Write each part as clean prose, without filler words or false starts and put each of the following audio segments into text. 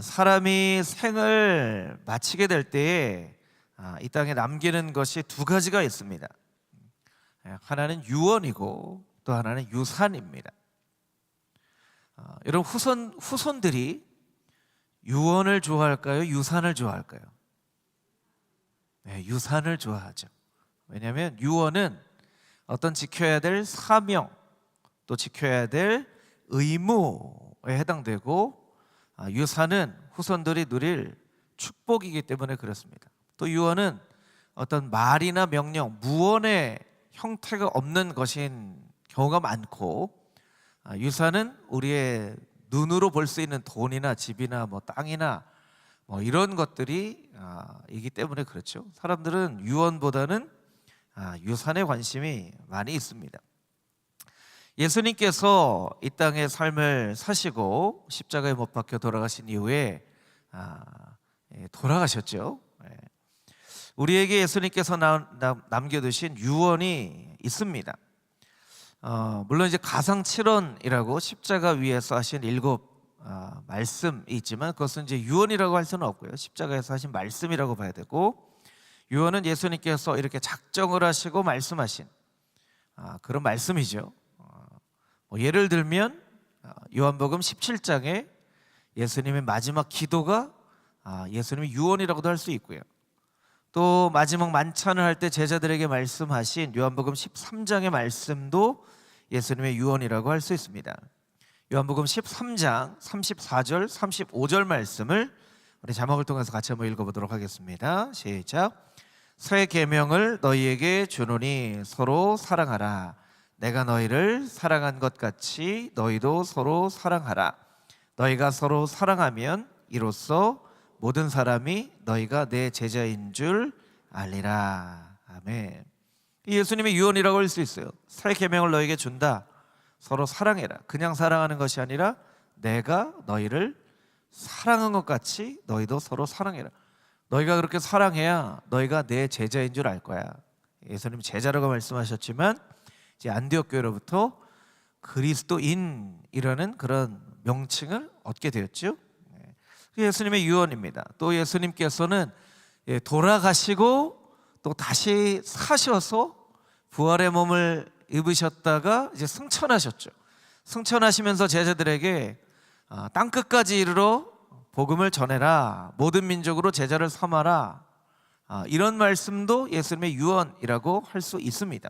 사람이 생을 마치게 될 때에 이 땅에 남기는 것이 두 가지가 있습니다. 하나는 유언이고 또 하나는 유산입니다. 여러분, 후손들이 유언을 좋아할까요? 유산을 좋아할까요? 네, 유산을 좋아하죠. 왜냐하면 유언은 어떤 지켜야 될 사명, 또 지켜야 될 의무에 해당되고, 유산은 후손들이 누릴 축복이기 때문에 그렇습니다. 또 유언은 어떤 말이나 명령, 무언의 형태가 없는 것인 경우가 많고, 유산은 우리의 눈으로 볼 수 있는 돈이나 집이나 땅이나 이런 것들이 이기 때문에 그렇죠. 사람들은 유언보다는 유산에 관심이 많이 있습니다. 예수님께서 이 땅의 삶을 사시고 십자가에 못 박혀 돌아가신 이후에 돌아가셨죠. 우리에게 예수님께서 남겨두신 유언이 있습니다. 물론 이제 가상칠언이라고 십자가 위에서 하신 7 말씀이 있지만, 그것은 이제 유언이라고 할 수는 없고요. 십자가에서 하신 말씀이라고 봐야 되고, 유언은 예수님께서 이렇게 작정을 하시고 말씀하신 그런 말씀이죠. 예를 들면 요한복음 17장에 예수님의 마지막 기도가 예수님의 유언이라고도 할 수 있고요. 또 마지막 만찬을 할 때 제자들에게 말씀하신 요한복음 13장의 말씀도 예수님의 유언이라고 할 수 있습니다. 요한복음 13장 34절 35절 말씀을 우리 자막을 통해서 같이 한번 읽어보도록 하겠습니다. 시작. 새 계명을 너희에게 주노니 서로 사랑하라. 내가 너희를 사랑한 것 같이 너희도 서로 사랑하라. 너희가 서로 사랑하면 이로써 모든 사람이 너희가 내 제자인 줄 알리라. 아멘. 예수님의 유언이라고 할 수 있어요. 새 계명을 너희에게 준다. 서로 사랑해라. 그냥 사랑하는 것이 아니라 내가 너희를 사랑한 것 같이 너희도 서로 사랑해라. 너희가 그렇게 사랑해야 너희가 내 제자인 줄 알 거야. 예수님 제자라고 말씀하셨지만 이제 안디옥 교회로부터 그리스도인이라는 그런 명칭을 얻게 되었죠. 예수님의 유언입니다. 또 예수님께서는 돌아가시고 또 다시 사셔서 부활의 몸을 입으셨다가 이제 승천하셨죠. 승천하시면서 제자들에게 땅끝까지 이르러 복음을 전해라. 모든 민족으로 제자를 삼아라. 이런 말씀도 예수님의 유언이라고 할 수 있습니다.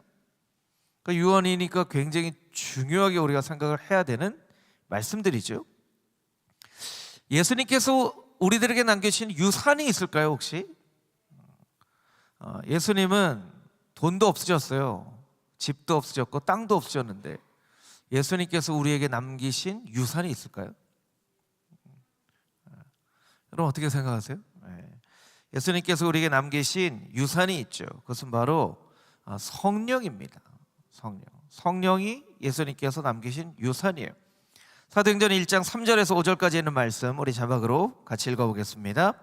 그 유언이니까 굉장히 중요하게 우리가 생각을 해야 되는 말씀들이죠. 예수님께서 우리들에게 남기신 유산이 있을까요, 혹시? 예수님은 돈도 없으셨어요. 집도 없으셨고 땅도 없으셨는데 예수님께서 우리에게 남기신 유산이 있을까요? 여러분 어떻게 생각하세요? 예수님께서 우리에게 남기신 유산이 있죠. 그것은 바로 성령입니다. 성령이 예수님께서 남기신 유산이에요. 사도행전 1장 3절에서 5절까지 있는 말씀 우리 자막으로 같이 읽어보겠습니다.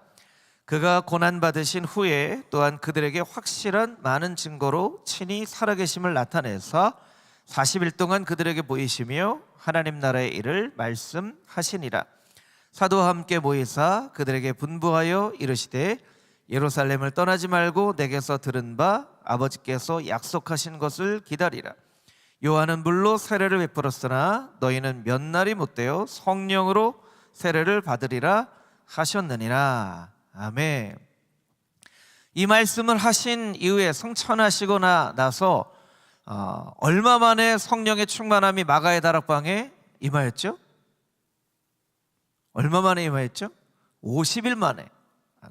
그가 고난받으신 후에 또한 그들에게 확실한 많은 증거로 친히 살아계심을 나타내사 40일 동안 그들에게 보이시며 하나님 나라의 일을 말씀하시니라. 사도와 함께 모이사 그들에게 분부하여 이르시되 예루살렘을 떠나지 말고 내게서 들은 바 아버지께서 약속하신 것을 기다리라. 요한은 물로 세례를 베풀었으나 너희는 몇 날이 못되어 성령으로 세례를 받으리라 하셨느니라. 아멘. 이 말씀을 하신 이후에 승천하시고 나서 얼마 만에 성령의 충만함이 마가의 다락방에 임하였죠? 얼마 만에 임하였죠? 50일 만에.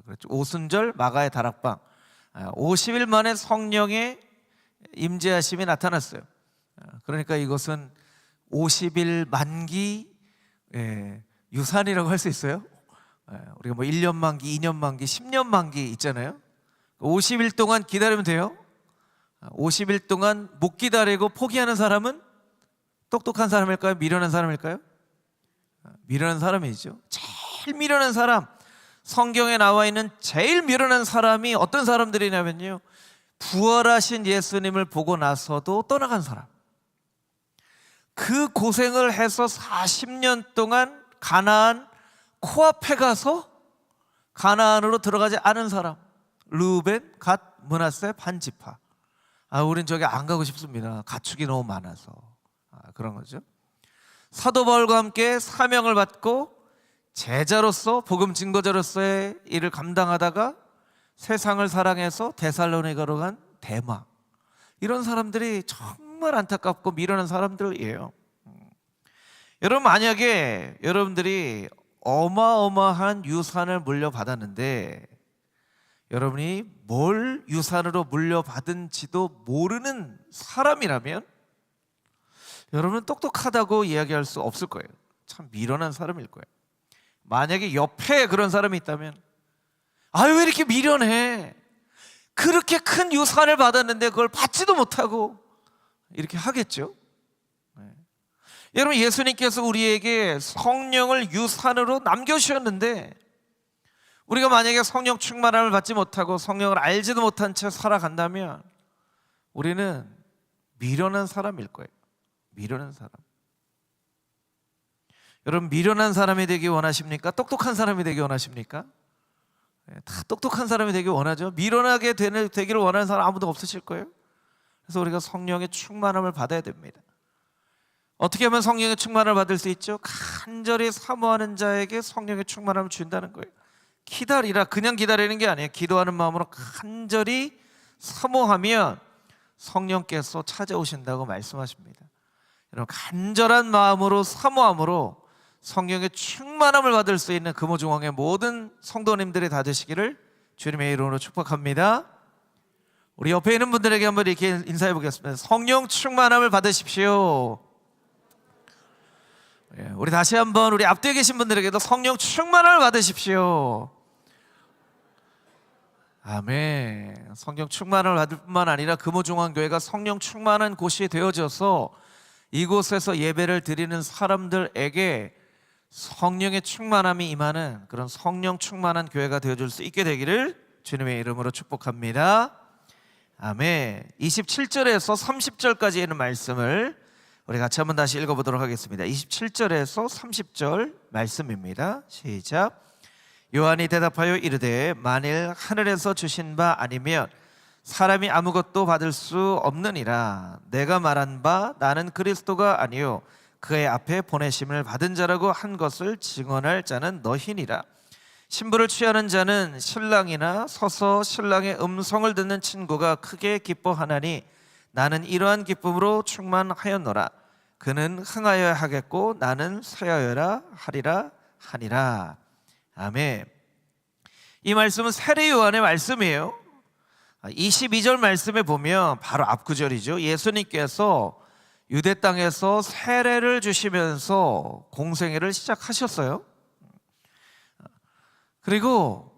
그렇죠. 오순절 마가의 다락방 50일 만에 성령의 임재하심이 나타났어요. 그러니까 이것은 50일 만기 유산이라고 할 수 있어요. 우리가 1년 만기, 2년 만기, 10년 만기 있잖아요. 50일 동안 기다리면 돼요. 50일 동안 못 기다리고 포기하는 사람은 똑똑한 사람일까요? 미련한 사람일까요? 미련한 사람이죠. 제일 미련한 사람, 성경에 나와 있는 제일 미련한 사람이 어떤 사람들이냐면요, 부활하신 예수님을 보고 나서도 떠나간 사람. 그 고생을 해서 40년 동안 가나안 코앞에 가서 가나안으로 들어가지 않은 사람, 르우벤, 갓, 므낫세, 반지파. 우린 저기 안 가고 싶습니다. 가축이 너무 많아서. 그런 거죠. 사도 바울과 함께 사명을 받고 제자로서, 복음 증거자로서의 일을 감당하다가 세상을 사랑해서 데살로니가로 간 데마, 이런 사람들이 정말 안타깝고 미련한 사람들이에요. 여러분, 만약에 여러분들이 어마어마한 유산을 물려받았는데 여러분이 뭘 유산으로 물려받은지도 모르는 사람이라면 여러분은 똑똑하다고 이야기할 수 없을 거예요. 참 미련한 사람일 거예요. 만약에 옆에 그런 사람이 있다면 왜 이렇게 미련해? 그렇게 큰 유산을 받았는데 그걸 받지도 못하고, 이렇게 하겠죠. 여러분, 예수님께서 우리에게 성령을 유산으로 남겨주셨는데 우리가 만약에 성령 충만함을 받지 못하고 성령을 알지도 못한 채 살아간다면 우리는 미련한 사람일 거예요. 미련한 사람. 여러분, 미련한 사람이 되기 원하십니까? 똑똑한 사람이 되기 원하십니까? 다 똑똑한 사람이 되기 원하죠. 미련하게 되기를 원하는 사람 아무도 없으실 거예요. 그래서 우리가 성령의 충만함을 받아야 됩니다. 어떻게 하면 성령의 충만을 받을 수 있죠? 간절히 사모하는 자에게 성령의 충만함을 준다는 거예요. 기다리라. 그냥 기다리는 게 아니에요. 기도하는 마음으로 간절히 사모하면 성령께서 찾아오신다고 말씀하십니다. 여러분, 간절한 마음으로 사모함으로 성령의 충만함을 받을 수 있는 금호중앙의 모든 성도님들이 다 되시기를 주님의 이름으로 축복합니다. 우리 옆에 있는 분들에게 한번 이렇게 인사해 보겠습니다. 성령 충만함을 받으십시오. 우리 다시 한번 우리 앞뒤에 계신 분들에게도 성령 충만함을 받으십시오. 아멘. 성령 충만을 받을 뿐만 아니라 금호중앙교회가 성령 충만한 곳이 되어져서 이곳에서 예배를 드리는 사람들에게 성령의 충만함이 임하는 그런 성령 충만한 교회가 되어줄 수 있게 되기를 주님의 이름으로 축복합니다. 아멘. 27절에서 30절까지 있는 말씀을 우리 같이 한번 다시 읽어보도록 하겠습니다. 27절에서 30절 말씀입니다. 시작. 요한이 대답하여 이르되 만일 하늘에서 주신 바 아니면 사람이 아무것도 받을 수 없느니라. 내가 말한 바 나는 그리스도가 아니요 그의 앞에 보내심을 받은 자라고 한 것을 증언할 자는 너희니라. 신부를 취하는 자는 신랑이나 서서 신랑의 음성을 듣는 친구가 크게 기뻐하나니 나는 이러한 기쁨으로 충만하였노라. 그는 흥하여야 하겠고 나는 쇠하여야 하리라 하니라. 아멘. 이 말씀은 세례 요한의 말씀이에요. 22절 말씀에 보면 바로 앞구절이죠. 예수님께서 유대 땅에서 세례를 주시면서 공생애를 시작하셨어요. 그리고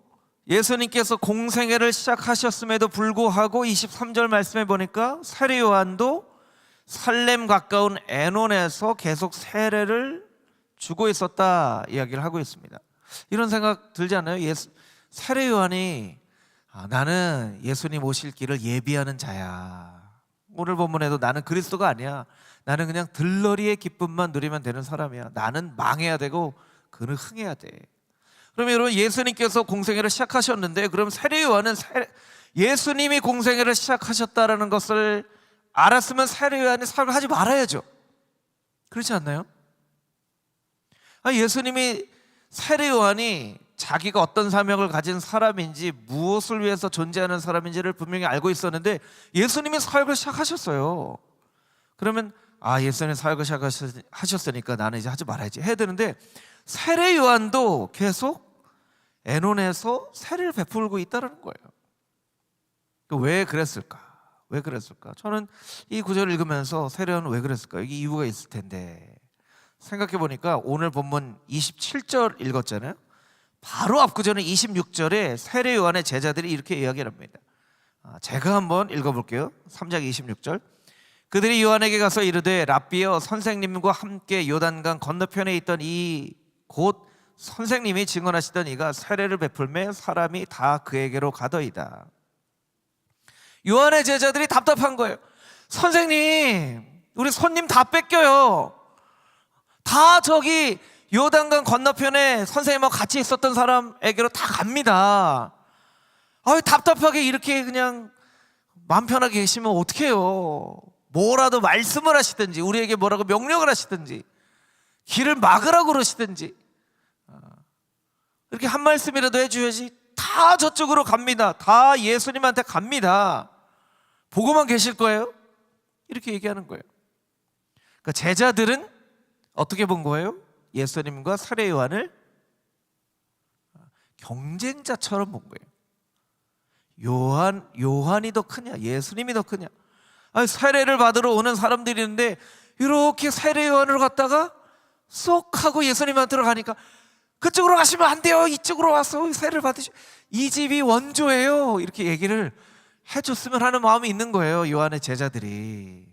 예수님께서 공생애를 시작하셨음에도 불구하고 23절 말씀에 보니까 세례 요한도 살렘 가까운 에논에서 계속 세례를 주고 있었다 이야기를 하고 있습니다. 이런 생각 들지 않나요? 세례 요한이 나는 예수님 오실 길을 예비하는 자야. 오늘 본문에도 나는 그리스도가 아니야. 나는 그냥 들러리의 기쁨만 누리면 되는 사람이야. 나는 망해야 되고 그는 흥해야 돼. 그러면 여러분, 예수님께서 공생애를 시작하셨는데 그럼 세례 요한은 예수님이 공생애를 시작하셨다라는 것을 알았으면 세례 요한이 사역을 하지 말아야죠. 그렇지 않나요? 예수님이 세례 요한이 자기가 어떤 사명을 가진 사람인지 무엇을 위해서 존재하는 사람인지를 분명히 알고 있었는데 예수님이 사역을 시작하셨어요. 그러면 예수님이 사역을 시작하셨으니까 나는 이제 하지 말아야지 해야 되는데 세례 요한도 계속 에논에서 세례를 베풀고 있다는 거예요. 왜 그랬을까? 왜 그랬을까? 저는 이 구절을 읽으면서 세례 요한은 왜 그랬을까? 이게 이유가 있을 텐데 생각해 보니까 오늘 본문 27절 읽었잖아요. 바로 앞구절은 26절에 세례 요한의 제자들이 이렇게 이야기를 합니다. 제가 한번 읽어볼게요. 3장 26절. 그들이 요한에게 가서 이르되 랍비여 선생님과 함께 요단강 건너편에 있던 이 곧 선생님이 증언하시던 이가 세례를 베풀매 사람이 다 그에게로 가더이다. 요한의 제자들이 답답한 거예요. 선생님, 우리 손님 다 뺏겨요. 다 저기 요단강 건너편에 선생님하고 같이 있었던 사람에게로 다 갑니다. 답답하게 이렇게 그냥 마음 편하게 계시면 어떡해요. 뭐라도 말씀을 하시든지 우리에게 뭐라고 명령을 하시든지 길을 막으라고 그러시든지 이렇게 한 말씀이라도 해주셔야지. 다 저쪽으로 갑니다. 다 예수님한테 갑니다. 보고만 계실 거예요? 이렇게 얘기하는 거예요. 그러니까 제자들은 어떻게 본 거예요? 예수님과 세례 요한을 경쟁자처럼 본 거예요. 요한이 더 크냐 예수님이 더 크냐. 세례를 받으러 오는 사람들이 있는데 이렇게 세례 요한으로 갔다가 쏙 하고 예수님한테로 가니까 그쪽으로 가시면 안 돼요. 이쪽으로 와서 세례를 받으시. 이 집이 원조예요. 이렇게 얘기를 해줬으면 하는 마음이 있는 거예요. 요한의 제자들이.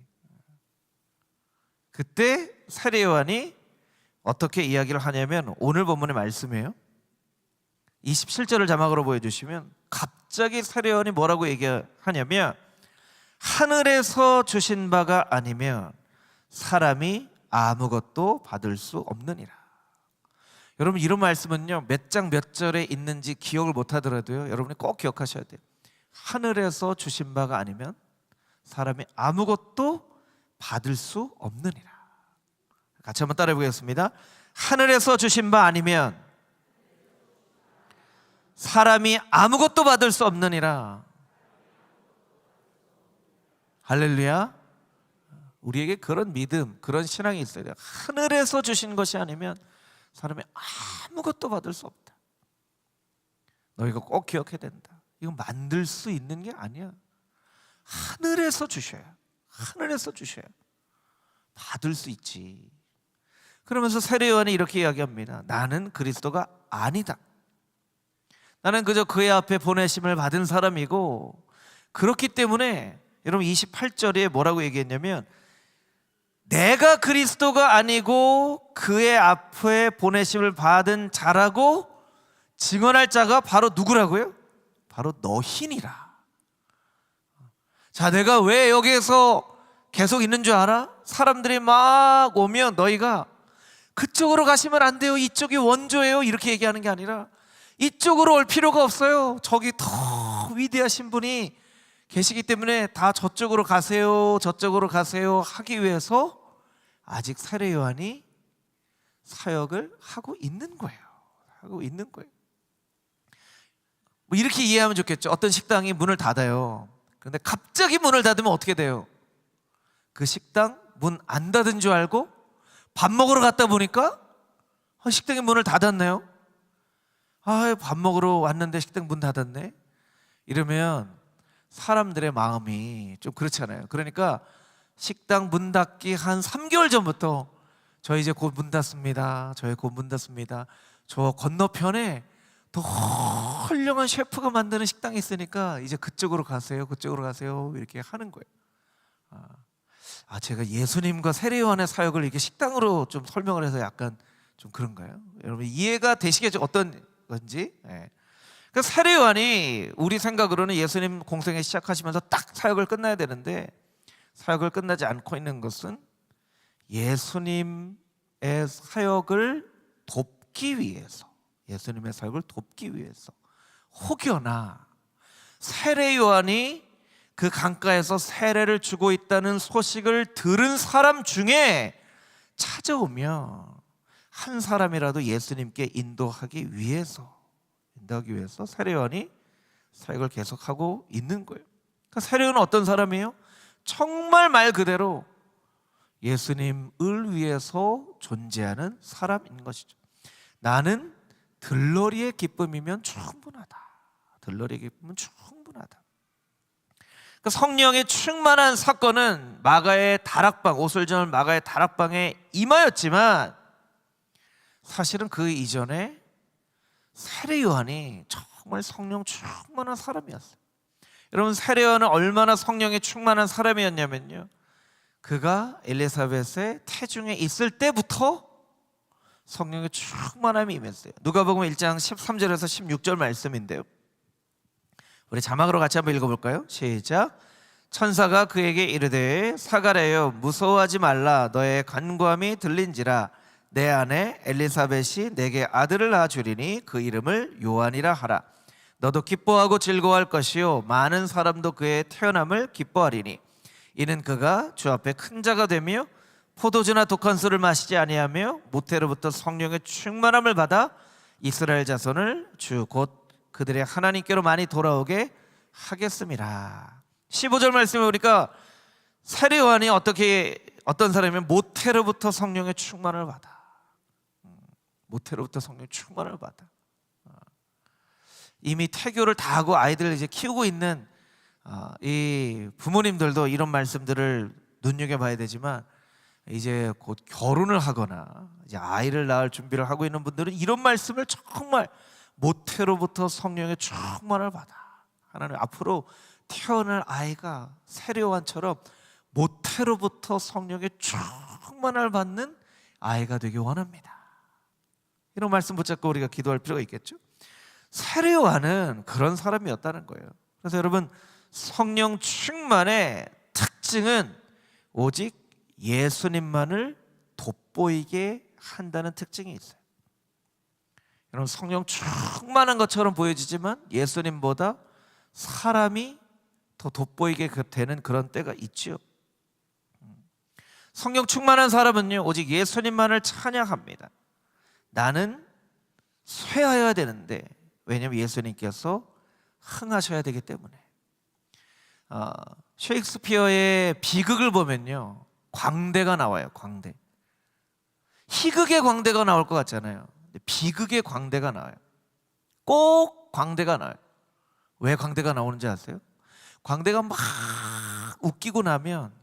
그때 세례 요한이 어떻게 이야기를 하냐면 오늘 본문의 말씀이에요. 27절을 자막으로 보여주시면 갑자기 세례 요한이 뭐라고 얘기하냐면 하늘에서 주신 바가 아니면 사람이 아무것도 받을 수 없느니라. 여러분 이런 말씀은요 몇 장 몇 절에 있는지 기억을 못하더라도요 여러분이 꼭 기억하셔야 돼요. 하늘에서 주신 바가 아니면 사람이 아무것도 받을 수 없느니라. 같이 한번 따라해 보겠습니다. 하늘에서 주신 바 아니면 사람이 아무것도 받을 수 없느니라. 할렐루야. 우리에게 그런 믿음, 그런 신앙이 있어야 돼요. 하늘에서 주신 것이 아니면 사람이 아무것도 받을 수 없다. 너희가 꼭 기억해야 된다. 이거 만들 수 있는 게 아니야. 하늘에서 주셔야, 하늘에서 주셔야 받을 수 있지. 그러면서 세례 요한이 이렇게 이야기합니다. 나는 그리스도가 아니다. 나는 그저 그의 앞에 보내심을 받은 사람이고, 그렇기 때문에 여러분 28절에 뭐라고 얘기했냐면 내가 그리스도가 아니고 그의 앞에 보내심을 받은 자라고 증언할 자가 바로 누구라고요? 바로 너희니라. 자, 내가 왜 여기에서 계속 있는 줄 알아? 사람들이 막 오면 너희가 그쪽으로 가시면 안 돼요, 이쪽이 원조예요, 이렇게 얘기하는 게 아니라 이쪽으로 올 필요가 없어요. 저기 더 위대하신 분이 계시기 때문에 다 저쪽으로 가세요, 저쪽으로 가세요 하기 위해서 아직 세례 요한이 사역을 하고 있는 거예요. 하고 있는 거예요. 뭐 이렇게 이해하면 좋겠죠. 어떤 식당이 문을 닫아요. 그런데 갑자기 문을 닫으면 어떻게 돼요? 그 식당 문 안 닫은 줄 알고 밥 먹으러 갔다 보니까 식당이 문을 닫았네요. 밥 먹으러 왔는데 식당 문 닫았네. 이러면 사람들의 마음이 좀 그렇잖아요. 그러니까 식당 문 닫기 한 3개월 전부터 저 이제 곧 문 닫습니다. 저희 곧 문 닫습니다. 저 건너편에 더 훌륭한 셰프가 만드는 식당이 있으니까 이제 그쪽으로 가세요, 그쪽으로 가세요 이렇게 하는 거예요. 제가 예수님과 세례 요한의 사역을 이렇게 식당으로 좀 설명을 해서 약간 좀 그런가요? 여러분 이해가 되시겠죠? 어떤 건지. 그러니까 세례 요한이 우리 생각으로는 예수님 공생애 시작하시면서 딱 사역을 끝나야 되는데 사역을 끝나지 않고 있는 것은 예수님의 사역을 돕기 위해서, 예수님의 사역을 돕기 위해서 혹여나 세례 요한이 그 강가에서 세례를 주고 있다는 소식을 들은 사람 중에 찾아오면 한 사람이라도 예수님께 인도하기 위해서 세례 요한이 사역을 계속하고 있는 거예요. 그러니까 세례 요한은 어떤 사람이에요? 정말 말 그대로 예수님을 위해서 존재하는 사람인 것이죠. 나는 들러리의 기쁨이면 충분하다. 들러리의 기쁨은 충분하다. 그러니까 성령의 충만한 사건은 마가의 다락방, 오솔절 마가의 다락방에 임하였지만 사실은 그 이전에 세례 요한이 정말 성령 충만한 사람이었어요. 여러분 세례 요한은 얼마나 성령에 충만한 사람이었냐면요, 그가 엘리사벳의 태중에 있을 때부터 성령의 충만함이 임했어요. 누가복음 1장 13절에서 16절 말씀인데요, 우리 자막으로 같이 한번 읽어볼까요? 시작. 천사가 그에게 이르되 사가랴여 무서워하지 말라. 너의 간구함이 들린지라. 내 아내 엘리사벳이 내게 아들을 낳아주리니 그 이름을 요한이라 하라. 너도 기뻐하고 즐거워할 것이요 많은 사람도 그의 태어남을 기뻐하리니 이는 그가 주 앞에 큰 자가 되며 포도주나 독한 술을 마시지 아니하며 모태로부터 성령의 충만함을 받아 이스라엘 자손을 주 곧 그들의 하나님께로 많이 돌아오게 하겠습니다. 15절 말씀에 보니까 세례 요한이 어떤 사람이면 모태로부터 성령의 충만을 받아. 모태로부터 성령의 충만을 받아. 이미 태교를 다 하고 아이들을 이제 키우고 있는 이 부모님들도 이런 말씀들을 눈여겨봐야 되지만, 이제 곧 결혼을 하거나 이제 아이를 낳을 준비를 하고 있는 분들은 이런 말씀을 정말 모태로부터 성령의 충만을 받아. 하나님 앞으로 태어날 아이가 세례 요한처럼 모태로부터 성령의 충만을 받는 아이가 되기 원합니다. 이런 말씀 붙잡고 우리가 기도할 필요가 있겠죠. 세례 요한은 그런 사람이었다는 거예요. 그래서 여러분, 성령 충만의 특징은 오직 예수님만을 돋보이게 한다는 특징이 있어요. 여러분, 성령 충만한 것처럼 보여지지만 예수님보다 사람이 더 돋보이게 되는 그런 때가 있죠. 성령 충만한 사람은요, 오직 예수님만을 찬양합니다. 나는 쇠하여야 되는데, 왜냐하면 예수님께서 흥하셔야 되기 때문에. 셰익스피어의 비극을 보면요, 광대가 나와요. 광대. 희극의 광대가 나올 것 같잖아요. 근데 비극의 광대가 나와요. 꼭 광대가 나와요. 왜 광대가 나오는지 아세요? 광대가 막 웃기고 나면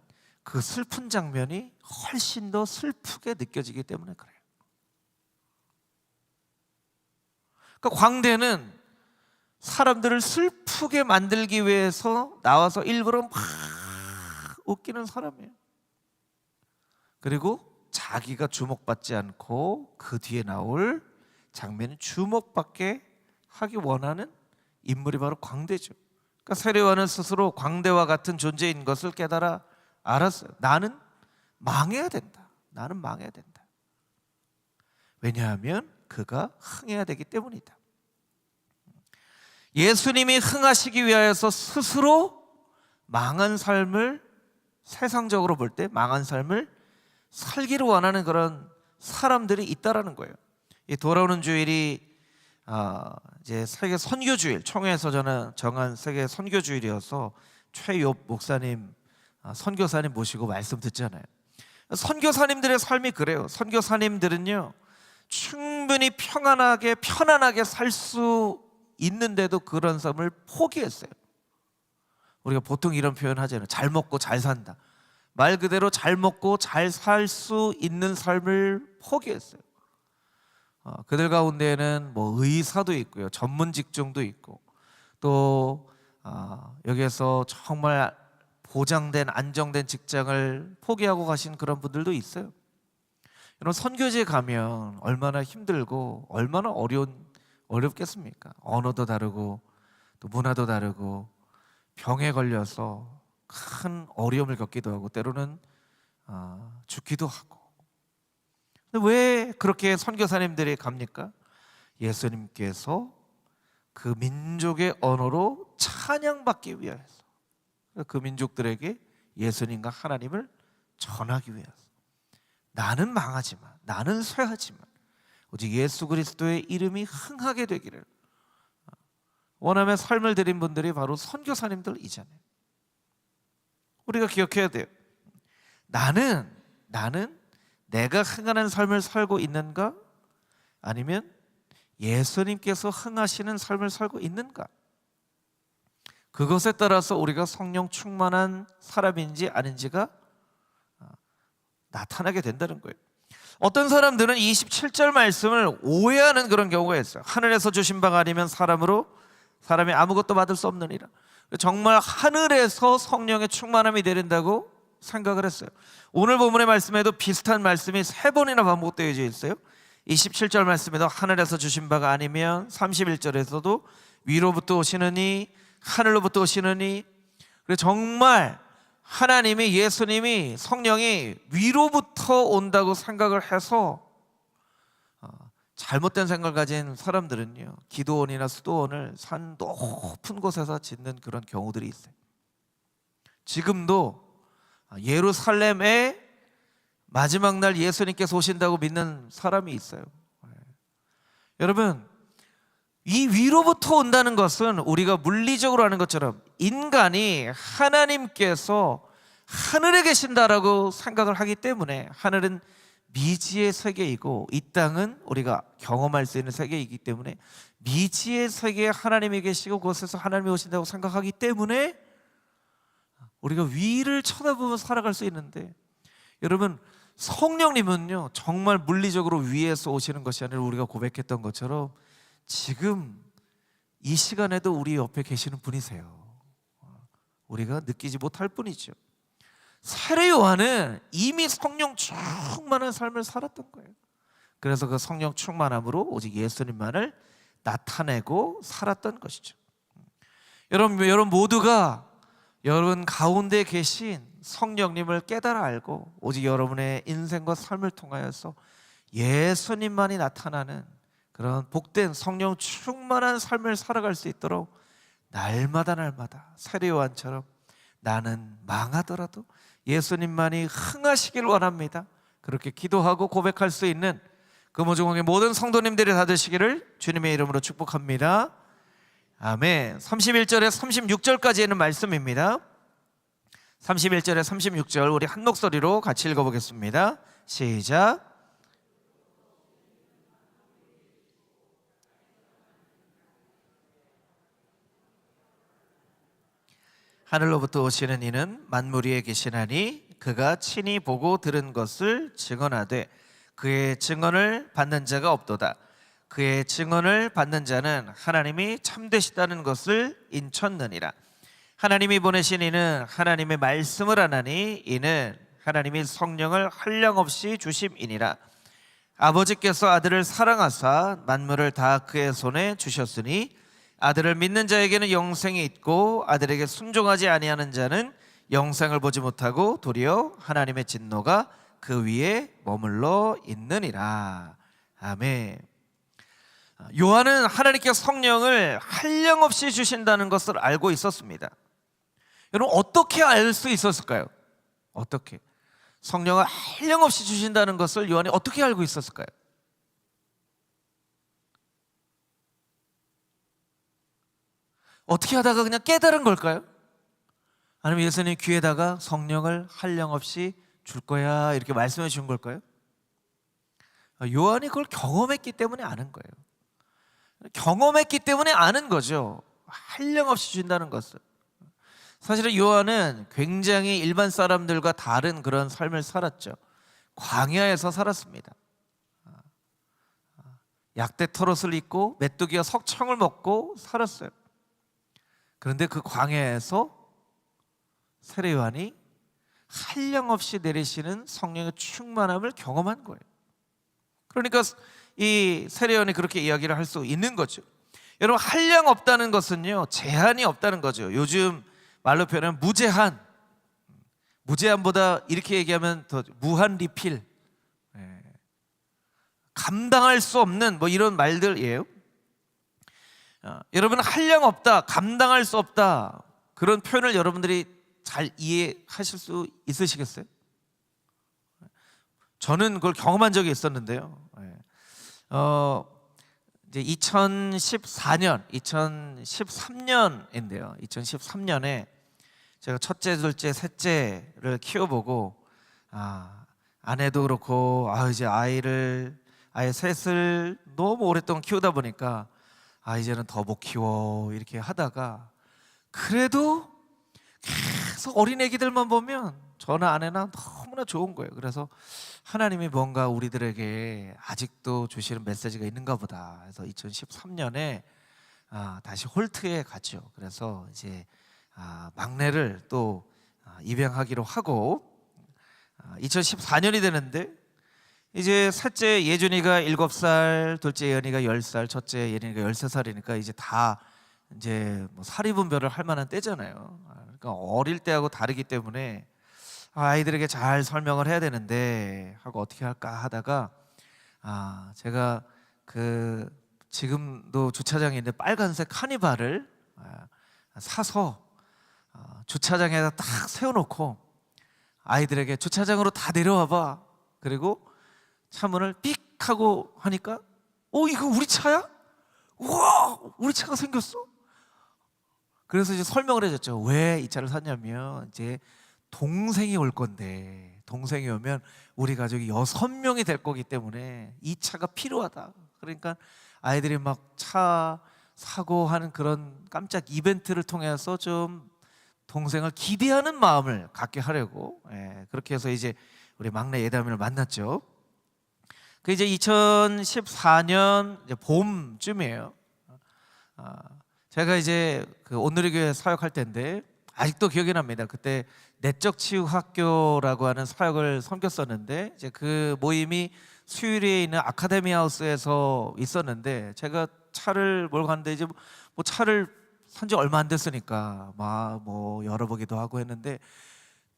그 슬픈 장면이 훨씬 더 슬프게 느껴지기 때문에 그래요. 그러니까 광대는 사람들을 슬프게 만들기 위해서 나와서 일부러 막 웃기는 사람이에요. 그리고 자기가 주목받지 않고 그 뒤에 나올 장면이 주목받게 하기 원하는 인물이 바로 광대죠. 그러니까 세례 요한은 스스로 광대와 같은 존재인 것을 깨달아 알았어요. 나는 망해야 된다. 나는 망해야 된다. 왜냐하면 그가 흥해야 되기 때문이다. 예수님이 흥하시기 위하여서 스스로 망한 삶을, 세상적으로 볼 때 망한 삶을 살기를 원하는 그런 사람들이 있다라는 거예요. 이 돌아오는 주일이 이제 세계 선교주일, 총회에서 저는 정한 세계 선교주일이어서 최욥 목사님, 선교사님 모시고 말씀 듣잖아요. 선교사님들의 삶이 그래요. 선교사님들은요, 충분히 편안하게 살 수 있는데도 그런 삶을 포기했어요. 우리가 보통 이런 표현 하잖아요. 잘 먹고 잘 산다. 말 그대로 잘 먹고 잘 살 수 있는 삶을 포기했어요. 그들 가운데에는 뭐 의사도 있고요, 전문 직종도 있고, 또 여기에서 정말 보장된 안정된 직장을 포기하고 가신 그런 분들도 있어요. 여러분, 선교지에 가면 얼마나 힘들고 얼마나 어렵겠습니까? 언어도 다르고 또 문화도 다르고 병에 걸려서 큰 어려움을 겪기도 하고 때로는 죽기도 하고. 근데 왜 그렇게 선교사님들이 갑니까? 예수님께서 그 민족의 언어로 찬양받기 위해서, 그 민족들에게 예수님과 하나님을 전하기 위해서. 나는 망하지만, 나는 쇠하지만 오직 예수 그리스도의 이름이 흥하게 되기를 원하며 삶을 드린 분들이 바로 선교사님들이잖아요. 우리가 기억해야 돼요. 나는 내가 흥하는 삶을 살고 있는가? 아니면 예수님께서 흥하시는 삶을 살고 있는가? 그것에 따라서 우리가 성령 충만한 사람인지 아닌지가 나타나게 된다는 거예요. 어떤 사람들은 27절 말씀을 오해하는 그런 경우가 있어요. 하늘에서 주신 바가 아니면 사람이 아무것도 받을 수 없느니라. 정말 하늘에서 성령의 충만함이 내린다고 생각을 했어요. 오늘 본문의 말씀에도 비슷한 말씀이 3번이나 반복되어 있어요. 27절 말씀에도 하늘에서 주신 바가 아니면, 31절에서도 위로부터 오시느니, 하늘로부터 오시느니. 그래서 정말 하나님이, 예수님이, 성령이 위로부터 온다고 생각을 해서 잘못된 생각을 가진 사람들은요, 기도원이나 수도원을 산 높은 곳에서 짓는 그런 경우들이 있어요. 지금도 예루살렘에 마지막 날 예수님께서 오신다고 믿는 사람이 있어요. 여러분, 이 위로부터 온다는 것은 우리가 물리적으로 하는 것처럼 인간이 하나님께서 하늘에 계신다라고 생각을 하기 때문에, 하늘은 미지의 세계이고 이 땅은 우리가 경험할 수 있는 세계이기 때문에, 미지의 세계에 하나님이 계시고 그곳에서 하나님이 오신다고 생각하기 때문에 우리가 위를 쳐다보며 살아갈 수 있는데, 여러분, 성령님은요 정말 물리적으로 위에서 오시는 것이 아니라 우리가 고백했던 것처럼 지금 이 시간에도 우리 옆에 계시는 분이세요. 우리가 느끼지 못할 뿐이죠. 세례 요한은 이미 성령 충만한 삶을 살았던 거예요. 그래서 그 성령 충만함으로 오직 예수님만을 나타내고 살았던 것이죠. 여러분 모두가 여러분 가운데 계신 성령님을 깨달아 알고 오직 여러분의 인생과 삶을 통하여서 예수님만이 나타나는 그런 복된 성령 충만한 삶을 살아갈 수 있도록 날마다 세례 요한처럼 나는 망하더라도 예수님만이 흥하시길 원합니다, 그렇게 기도하고 고백할 수 있는 금호중앙의 모든 성도님들이 다 되시기를 주님의 이름으로 축복합니다. 아멘. 31절에 36절까지 있는 말씀입니다. 31절에 36절 우리 한 목소리로 같이 읽어보겠습니다. 시작. 하늘로부터 오시는 이는 만물 위에 계시나니 그가 친히 보고 들은 것을 증언하되 그의 증언을 받는 자가 없도다. 그의 증언을 받는 자는 하나님이 참되시다는 것을 인쳤느니라. 하나님이 보내신 이는 하나님의 말씀을 하나니 이는 하나님이 성령을 한량없이 주심이니라. 아버지께서 아들을 사랑하사 만물을 다 그의 손에 주셨으니 아들을 믿는 자에게는 영생이 있고 아들에게 순종하지 아니하는 자는 영생을 보지 못하고 도리어 하나님의 진노가 그 위에 머물러 있느니라. 아멘. 요한은 하나님께 성령을 한량없이 주신다는 것을 알고 있었습니다. 여러분, 어떻게 알 수 있었을까요? 어떻게? 성령을 한량없이 주신다는 것을 요한이 어떻게 알고 있었을까요? 어떻게 하다가 그냥 깨달은 걸까요? 아니면 예수님 귀에다가 성령을 한량없이 줄 거야 이렇게 말씀해 준 걸까요? 요한이 그걸 경험했기 때문에 아는 거예요. 경험했기 때문에 아는 거죠. 한량없이 준다는 것을. 사실은 요한은 굉장히 일반 사람들과 다른 그런 삶을 살았죠. 광야에서 살았습니다. 약대 털옷을 입고 메뚜기와 석청을 먹고 살았어요. 그런데 그 광야에서 세례 요한이 한량없이 내리시는 성령의 충만함을 경험한 거예요. 그러니까 이 세례 요한이 그렇게 이야기를 할 수 있는 거죠. 여러분, 한량 없다는 것은요 제한이 없다는 거죠. 요즘 말로 표현하면 무제한, 무제한보다 이렇게 얘기하면 더 무한 리필, 감당할 수 없는 뭐 이런 말들이에요. 여러분, 한량 없다, 감당할 수 없다, 그런 표현을 여러분들이 잘 이해하실 수 있으시겠어요? 저는 그걸 경험한 적이 있었는데요. 이제 2013년인데요. 2013년에 제가 첫째, 둘째, 셋째를 키워보고 아내도 그렇고 이제 아이 셋을 너무 오랫동안 키우다 보니까 이제는 더 못 키워 이렇게 하다가 그래도 계속 어린 애기들만 보면 저나 아내나 너무나 좋은 거예요. 그래서 하나님이 뭔가 우리들에게 아직도 주시는 메시지가 있는가 보다 해서 2013년에 다시 홀트에 갔죠. 그래서 이제 막내를 또 입양하기로 하고 2014년이 되는데 이제 셋째 예준이가 7살, 둘째 예은이가 10살, 첫째 예린이가 13살이니까 이제 다 이제 뭐 사리분별을 할 만한 때잖아요. 그러니까 어릴 때하고 다르기 때문에 아이들에게 잘 설명을 해야 되는데 하고 어떻게 할까 하다가 제가 그 지금도 주차장에 있는 빨간색 카니발을 사서 주차장에다 딱 세워놓고 아이들에게 주차장으로 다 내려와봐. 그리고 차문을 삑 하고 하니까 이거 우리 차야? 우와, 우리 차가 생겼어. 그래서 이제 설명을 해줬죠. 왜 이 차를 샀냐면 이제 동생이 올 건데 동생이 오면 우리 가족이 6명이 될 거기 때문에 이 차가 필요하다. 그러니까 아이들이 막 차 사고 하는 그런 깜짝 이벤트를 통해서 좀 동생을 기대하는 마음을 갖게 하려고 그렇게 해서 이제 우리 막내 예담이를 만났죠. 그 이제 2014년 이제 봄쯤이에요. 제가 이제 그 온누리교회 사역할 때인데 아직도 기억이 납니다. 그때 내적 치유 학교라고 하는 사역을 섬겼었는데 이제 그 모임이 수유리에 있는 아카데미 하우스에서 있었는데 제가 차를 몰고 갔는데 이제 뭐 차를 산 지 얼마 안 됐으니까 막 뭐 열어보기도 하고 했는데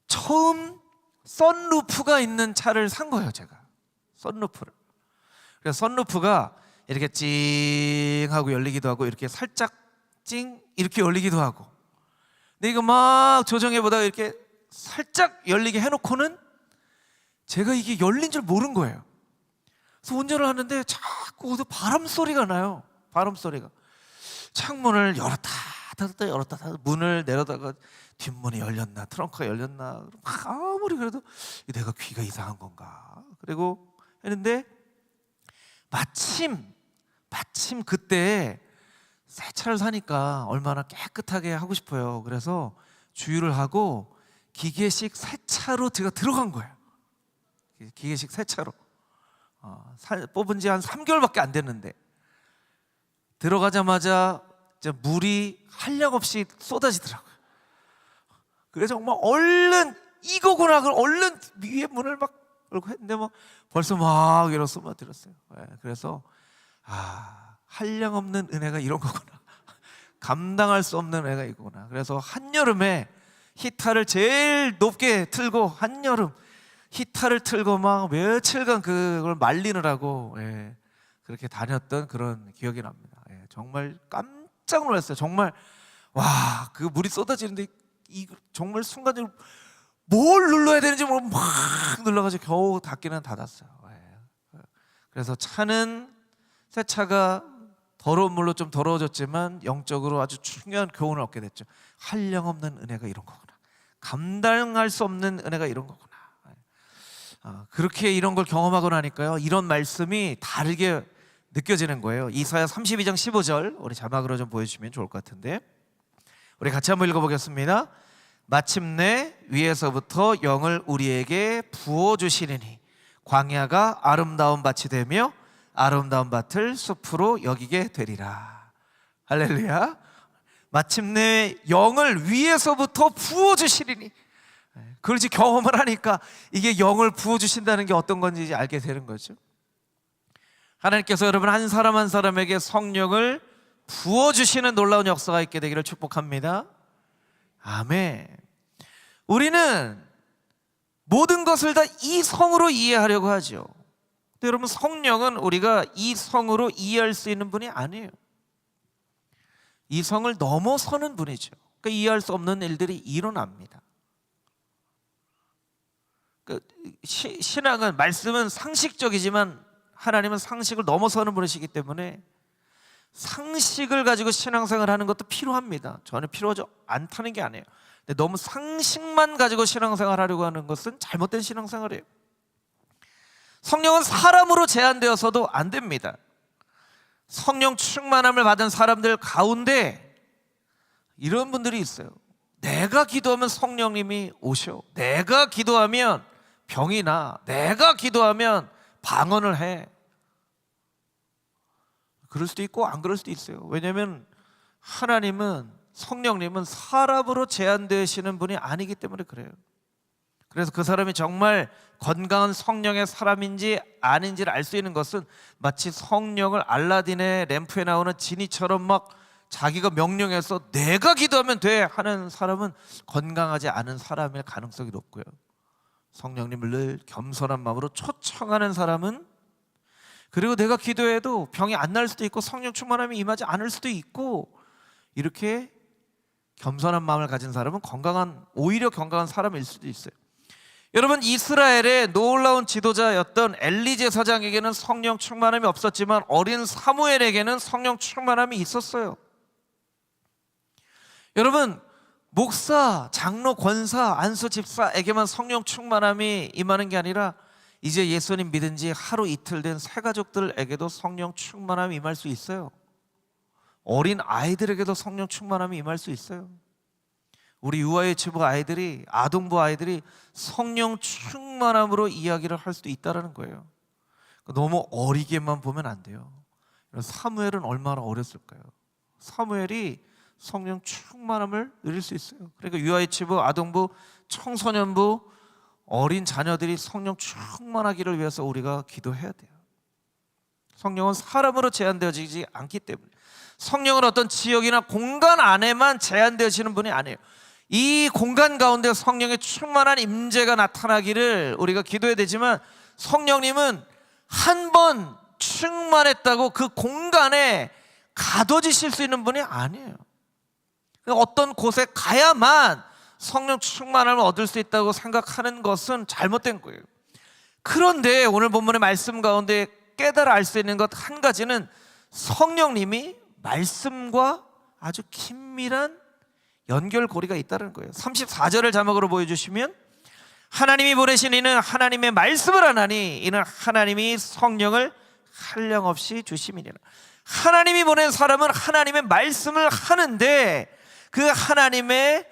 처음 선루프가 있는 차를 산 거예요. 제가 선루프를. 그래서 선루프가 이렇게 찡 하고 열리기도 하고 이렇게 살짝 찡 이렇게 열리기도 하고 근데 이거 막 조정해 보다가 이렇게 살짝 열리게 해놓고는 제가 이게 열린 줄 모른 거예요. 그래서 운전을 하는데 자꾸 바람 소리가 나요. 바람 소리가. 창문을 열었다 닫았다 열었다 닫았다 문을 내려다가 뒷문이 열렸나 트렁크가 열렸나 아무리 그래도 내가 귀가 이상한 건가. 그리고 했는데 마침 그때 새 차를 사니까 얼마나 깨끗하게 하고 싶어요. 그래서 주유를 하고 기계식 세차로 제가 들어간 거예요. 기계식 세차로 뽑은 지 한 3개월밖에 안 됐는데 들어가자마자 이제 물이 한량없이 쏟아지더라고요. 그래서 정말 얼른 이거구나 그럼 얼른 위에 문을 막 열고 했는데 뭐 벌써 막 이런 소리가 들었어요. 그래서 한량없는 은혜가 이런 거구나. 감당할 수 없는 은혜가 이거구나. 그래서 한여름에 히타를 제일 높게 틀고 한여름 히타를 틀고 막 며칠간 그걸 말리느라고 그렇게 다녔던 그런 기억이 납니다. 정말 깜짝 놀랐어요. 정말 와, 그 물이 쏟아지는데 정말 순간적으로 뭘 눌러야 되는지 모르고 막 눌러가지고 겨우 닫기는 닫았어요. 그래서 차는 새 차가 더러운 물로 좀 더러워졌지만 영적으로 아주 중요한 교훈을 얻게 됐죠. 한량없는 은혜가 이런 거구나. 감당할 수 없는 은혜가 이런 거구나. 그렇게 이런 걸 경험하고 나니까요, 이런 말씀이 다르게 느껴지는 거예요. 이사야 32장 15절 우리 자막으로 좀 보여주시면 좋을 것 같은데 우리 같이 한번 읽어보겠습니다. 마침내 위에서부터 영을 우리에게 부어주시리니 광야가 아름다운 밭이 되며 아름다운 밭을 숲으로 여기게 되리라. 할렐루야. 마침내 영을 위에서부터 부어주시리니 그걸 이제 경험을 하니까 이게 영을 부어주신다는 게 어떤 건지 이제 알게 되는 거죠. 하나님께서 여러분 한 사람 한 사람에게 성령을 부어주시는 놀라운 역사가 있게 되기를 축복합니다. 아멘. 우리는 모든 것을 다 이성으로 이해하려고 하죠. 근데 여러분 성령은 우리가 이성으로 이해할 수 있는 분이 아니에요. 이성을 넘어서는 분이죠. 그러니까 이해할 수 없는 일들이 일어납니다. 신앙은 말씀은 상식적이지만 하나님은 상식을 넘어서는 분이시기 때문에 상식을 가지고 신앙생활을 하는 것도 필요합니다. 전혀 필요하지 않다는 게 아니에요. 근데 너무 상식만 가지고 신앙생활을 하려고 하는 것은 잘못된 신앙생활이에요. 성령은 사람으로 제한되어서도 안 됩니다. 성령 충만함을 받은 사람들 가운데 이런 분들이 있어요. 내가 기도하면 성령님이 오셔. 내가 기도하면 병이 나. 내가 기도하면 방언을 해. 그럴 수도 있고 안 그럴 수도 있어요. 왜냐하면 하나님은 성령님은 사람으로 제한되시는 분이 아니기 때문에 그래요. 그래서 그 사람이 정말 건강한 성령의 사람인지 아닌지를 알 수 있는 것은 마치 성령을 알라딘의 램프에 나오는 지니처럼 막 자기가 명령해서 내가 기도하면 돼 하는 사람은 건강하지 않은 사람일 가능성이 높고요. 성령님을 늘 겸손한 마음으로 초청하는 사람은 그리고 내가 기도해도 병이 안 날 수도 있고 성령 충만함이 임하지 않을 수도 있고, 이렇게 겸손한 마음을 가진 사람은 오히려 건강한 사람일 수도 있어요. 여러분, 이스라엘의 놀라운 지도자였던 엘리 제사장에게는 성령 충만함이 없었지만 어린 사무엘에게는 성령 충만함이 있었어요. 여러분, 목사, 장로, 권사, 안수 집사에게만 성령 충만함이 임하는 게 아니라 이제 예수님 믿은 지 하루 이틀 된 새가족들에게도 성령 충만함이 임할 수 있어요. 어린 아이들에게도 성령 충만함이 임할 수 있어요. 우리 유아유치부 아이들이, 아동부 아이들이 성령 충만함으로 이야기를 할 수도 있다는 거예요. 너무 어리게만 보면 안 돼요. 사무엘은 얼마나 어렸을까요? 사무엘이 성령 충만함을 누릴 수 있어요. 그러니까 유아유치부, 아동부, 청소년부, 어린 자녀들이 성령 충만하기를 위해서 우리가 기도해야 돼요. 성령은 사람으로 제한되어지지 않기 때문에. 성령은 어떤 지역이나 공간 안에만 제한되어지는 분이 아니에요. 이 공간 가운데 성령의 충만한 임재가 나타나기를 우리가 기도해야 되지만, 성령님은 한 번 충만했다고 그 공간에 가둬지실 수 있는 분이 아니에요. 어떤 곳에 가야만 성령 충만함을 얻을 수 있다고 생각하는 것은 잘못된 거예요. 그런데 오늘 본문의 말씀 가운데 깨달아 알 수 있는 것 한 가지는, 성령님이 말씀과 아주 긴밀한 연결고리가 있다는 거예요. 34절을 자막으로 보여주시면, 하나님이 보내신 이는 하나님의 말씀을 하나니 이는 하나님이 성령을 한량없이 주심이니라. 하나님이 보낸 사람은 하나님의 말씀을 하는데, 그 하나님의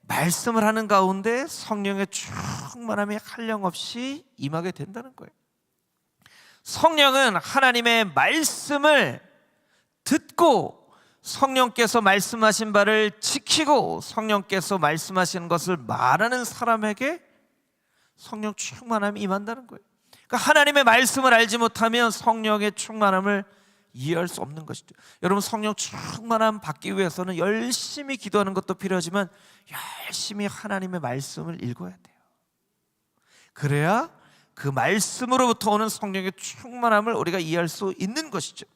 말씀을 하는 가운데 성령의 충만함이 한량없이 임하게 된다는 거예요. 성령은 하나님의 말씀을 듣고 성령께서 말씀하신 바를 지키고 성령께서 말씀하시는 것을 말하는 사람에게 성령 충만함이 임한다는 거예요. 그러니까 하나님의 말씀을 알지 못하면 성령의 충만함을 이해할 수 없는 것이죠. 여러분, 성령 충만함 받기 위해서는 열심히 기도하는 것도 필요하지만 열심히 하나님의 말씀을 읽어야 돼요. 그래야 그 말씀으로부터 오는 성령의 충만함을 우리가 이해할 수 있는 것이죠.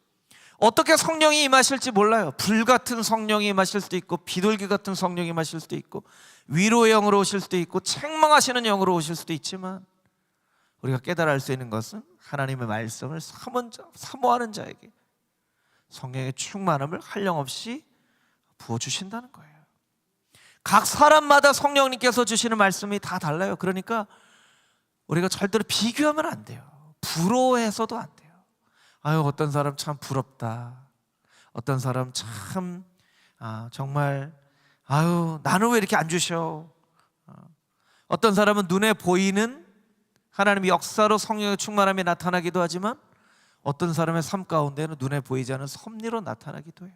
어떻게 성령이 임하실지 몰라요. 불같은 성령이 임하실 수도 있고, 비둘기 같은 성령이 임하실 수도 있고, 위로의 영으로 오실 수도 있고, 책망하시는 영으로 오실 수도 있지만, 우리가 깨달아 알 수 있는 것은 하나님의 말씀을 사모하는 자에게 성령의 충만함을 한량없이 부어주신다는 거예요. 각 사람마다 성령님께서 주시는 말씀이 다 달라요. 그러니까 우리가 절대로 비교하면 안 돼요. 부러워해서도 안 돼요. 아유, 어떤 사람 참 부럽다. 어떤 사람 참 정말 아유, 나는 왜 이렇게 안 주셔. 어떤 사람은 눈에 보이는 하나님의 역사로 성령의 충만함이 나타나기도 하지만, 어떤 사람의 삶 가운데는 눈에 보이지 않는 섭리로 나타나기도 해요.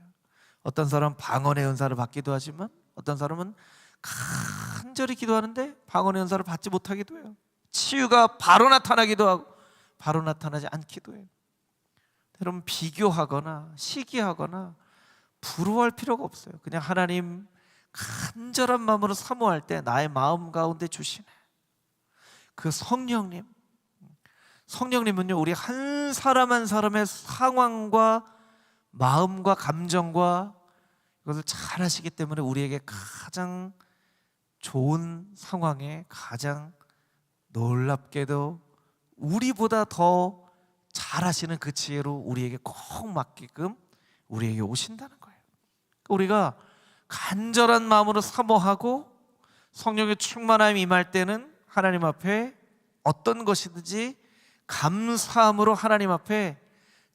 어떤 사람은 방언의 은사를 받기도 하지만, 어떤 사람은 간절히 기도하는데 방언의 은사를 받지 못하기도 해요. 치유가 바로 나타나기도 하고 바로 나타나지 않기도 해요. 여러분, 비교하거나 시기하거나 부러워할 필요가 없어요. 그냥 하나님 간절한 마음으로 사모할 때 나의 마음 가운데 주시네 그 성령님은요, 우리 한 사람 한 사람의 상황과 마음과 감정과 이것을 잘 아시기 때문에 우리에게 가장 좋은 상황에 가장 놀랍게도 우리보다 더 잘 아시는 그 지혜로 우리에게 꼭 맞게끔 우리에게 오신다는 거예요. 우리가 간절한 마음으로 사모하고 성령의 충만함이 임할 때는 하나님 앞에 어떤 것이든지 감사함으로 하나님 앞에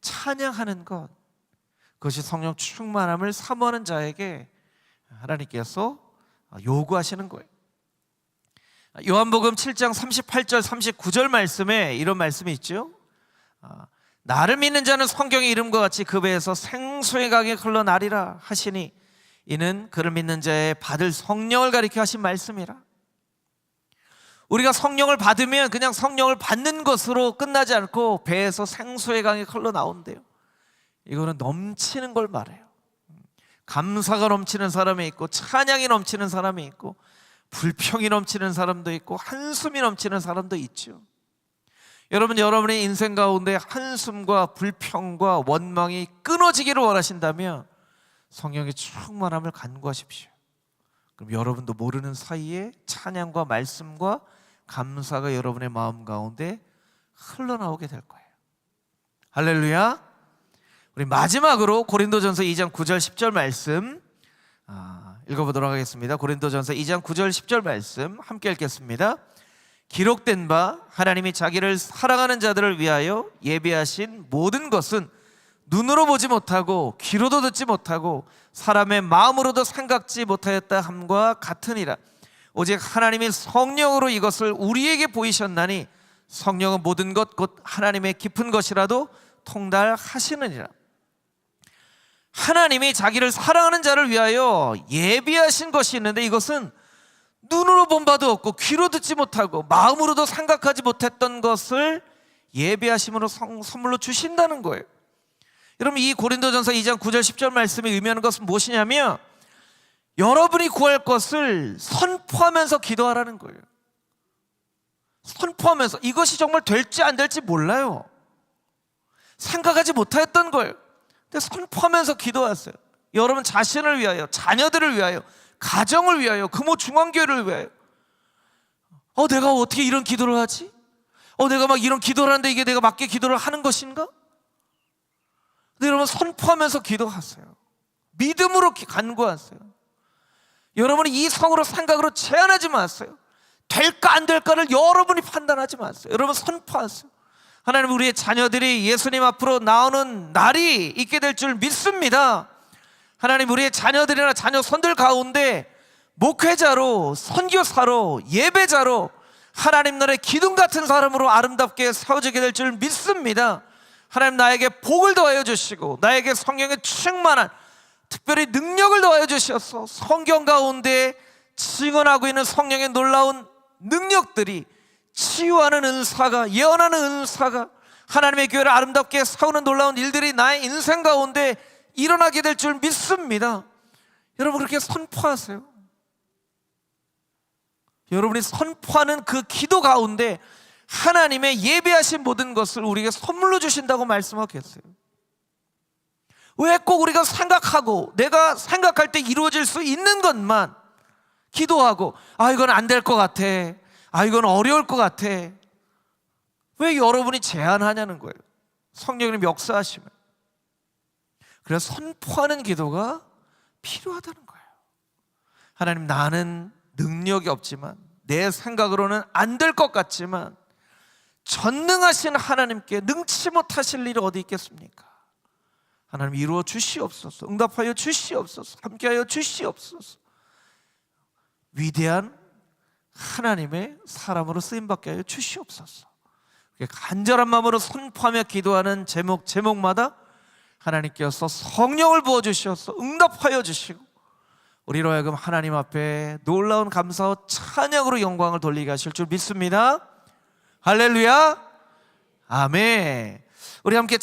찬양하는 것, 그것이 성령 충만함을 사모하는 자에게 하나님께서 요구하시는 거예요. 요한복음 7장 38절 39절 말씀에 이런 말씀이 있죠. 나를 믿는 자는 성경의 이름과 같이 그 배에서 생수의 강이 흘러나리라 하시니 이는 그를 믿는 자의 받을 성령을 가리켜 하신 말씀이라. 우리가 성령을 받으면 그냥 성령을 받는 것으로 끝나지 않고 배에서 생수의 강이 흘러나온대요. 이거는 넘치는 걸 말해요. 감사가 넘치는 사람이 있고, 찬양이 넘치는 사람이 있고, 불평이 넘치는 사람도 있고, 한숨이 넘치는 사람도 있죠. 여러분, 여러분의 인생 가운데 한숨과 불평과 원망이 끊어지기를 원하신다면 성령의 충만함을 간구하십시오. 그럼 여러분도 모르는 사이에 찬양과 말씀과 감사가 여러분의 마음 가운데 흘러나오게 될 거예요. 할렐루야. 우리 마지막으로 고린도전서 2장 9절 10절 말씀 읽어보도록 하겠습니다. 고린도전서 2장 9절 10절 말씀 함께 읽겠습니다. 기록된 바 하나님이 자기를 사랑하는 자들을 위하여 예비하신 모든 것은 눈으로 보지 못하고 귀로도 듣지 못하고 사람의 마음으로도 생각지 못하였다 함과 같으니라. 오직 하나님이 성령으로 이것을 우리에게 보이셨나니 성령은 모든 것 곧 하나님의 깊은 것이라도 통달하시느니라. 하나님이 자기를 사랑하는 자를 위하여 예비하신 것이 있는데 이것은 눈으로 본 바도 없고 귀로 듣지 못하고 마음으로도 생각하지 못했던 것을 예비하심으로 선물로 주신다는 거예요. 여러분, 이 고린도전서 2장 9절 10절 말씀이 의미하는 것은 무엇이냐면 여러분이 구할 것을 선포하면서 기도하라는 거예요. 선포하면서. 이것이 정말 될지 안 될지 몰라요. 생각하지 못하였던 거예요. 근데 선포하면서 기도하세요. 여러분 자신을 위하여, 자녀들을 위하여, 가정을 위하여, 금호 중앙교회를 위하여. 내가 어떻게 이런 기도를 하지? 내가 막 이런 기도를 하는데 이게 내가 맞게 기도를 하는 것인가? 근데 여러분 선포하면서 기도하세요. 믿음으로 간구하세요. 여러분이 이성으로 생각으로 제한하지 마세요. 될까 안 될까를 여러분이 판단하지 마세요. 여러분 선포하세요. 하나님, 우리의 자녀들이 예수님 앞으로 나오는 날이 있게 될 줄 믿습니다. 하나님, 우리의 자녀들이나 자녀손들 가운데 목회자로, 선교사로, 예배자로 하나님 나라의 기둥 같은 사람으로 아름답게 세워지게 될 줄 믿습니다. 하나님, 나에게 복을 더하여 주시고 나에게 성령의 충만한 특별히 능력을 더하여 주셔서 성경 가운데 증언하고 있는 성령의 놀라운 능력들이, 치유하는 은사가, 예언하는 은사가, 하나님의 교회를 아름답게 세우는 놀라운 일들이 나의 인생 가운데 일어나게 될 줄 믿습니다. 여러분 그렇게 선포하세요. 여러분이 선포하는 그 기도 가운데 하나님의 예배하신 모든 것을 우리에게 선물로 주신다고 말씀하겠어요. 왜 꼭 우리가 생각하고 내가 생각할 때 이루어질 수 있는 것만 기도하고 이건 안 될 것 같아, 이건 어려울 것 같아, 왜 여러분이 제한하냐는 거예요. 성령님 역사하시면. 그래서 선포하는 기도가 필요하다는 거예요. 하나님, 나는 능력이 없지만, 내 생각으로는 안 될 것 같지만 전능하신 하나님께 능치 못하실 일이 어디 있겠습니까? 하나님 이루어 주시옵소서. 응답하여 주시옵소서. 함께하여 주시옵소서. 위대한 하나님의 사람으로 쓰임받게 하여 주시옵소서. 간절한 마음으로 선포하며 기도하는 제목마다 하나님께서 성령을 부어주셔서 응답하여 주시고 우리로 하여금 하나님 앞에 놀라운 감사와 찬양으로 영광을 돌리게 하실 줄 믿습니다. 할렐루야. 아멘. 우리 함께